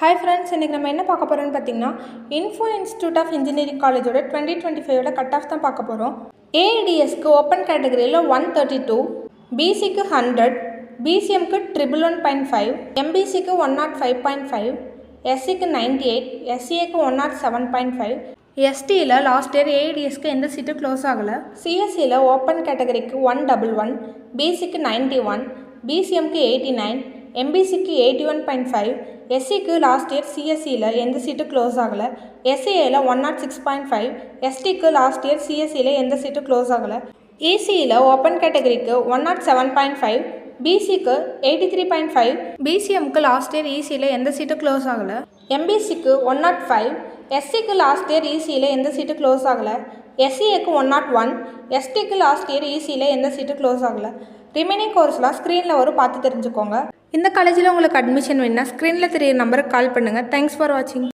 Hi friends, இன்றைக்கி நம்ம என்ன பார்க்க போகிறோம்னு பார்த்தீங்கன்னா இன்ஃபோ இன்ஸ்டியூட் ஆஃப் இன்ஜினியரிங் காலேஜோட 2025 கட் ஆஃப் தான் பார்க்க போகிறோம். ஏஐடிஎஸ்க்கு ஓப்பன் கேட்டகரியில் 132, பிசிக்கு 100, பிசிஎம்க்கு 111.5, எம்பிசிக்கு 105.5, எஸ்சிக்கு 98, எஸ்சிஏக்கு 107.5. எஸ்டியில் லாஸ்ட் இயர் ஏஐடிஎஸ்க்கு எந்த சீட்டும் க்ளோஸ் ஆகலை. சிஎஸ்சியில் ஓப்பன் கேட்டகரிக்கு 111, பிசிக்கு 91, பிசிஎம்க்கு 89, எம்பிசிக்கு 81.5, எஸ்சிக்கு லாஸ்ட் இயர் சிஎஸ்சியில் எந்த சீட்டும் க்ளோஸ் ஆகலை. எஸ்சிஏயில் 106.5, எஸ்டிக்கு லாஸ்ட் இயர் சிஎஸ்சியில் எந்த சீட்டும் க்ளோஸ் ஆகலை. இசியில் ஓப்பன் கேட்டகரிக்கு 107.5, பிசிக்கு 83.5, பிசிஎம்க்கு லாஸ்ட் இயர் இசியில் எந்த சீட்டும் க்ளோஸ் ஆகலை. எம்பிசிக்கு 105, எஸ்சிக்கு லாஸ்ட் இயர் இசியில் எந்த சீட்டும் க்ளோஸ் ஆகலை. எஸ்சிஏக்கு 101, எஸ்டிக்கு லாஸ்ட் இயர் இசியில் எந்த சீட்டும் க்ளோஸ் ஆகலை. ரிமைனிங் கோர்ஸ்லாம் ஸ்க்ரீனில் வரும், பார்த்து தெரிஞ்சுக்கோங்க. இந்த காலேஜில் உங்களுக்கு அட்மிஷன் வேணுன்னா ஸ்க்ரீனில் தெரியிற நம்பருக்கு கால் பண்ணுங்கள். தேங்க்ஸ் ஃபார் வாட்சிங்.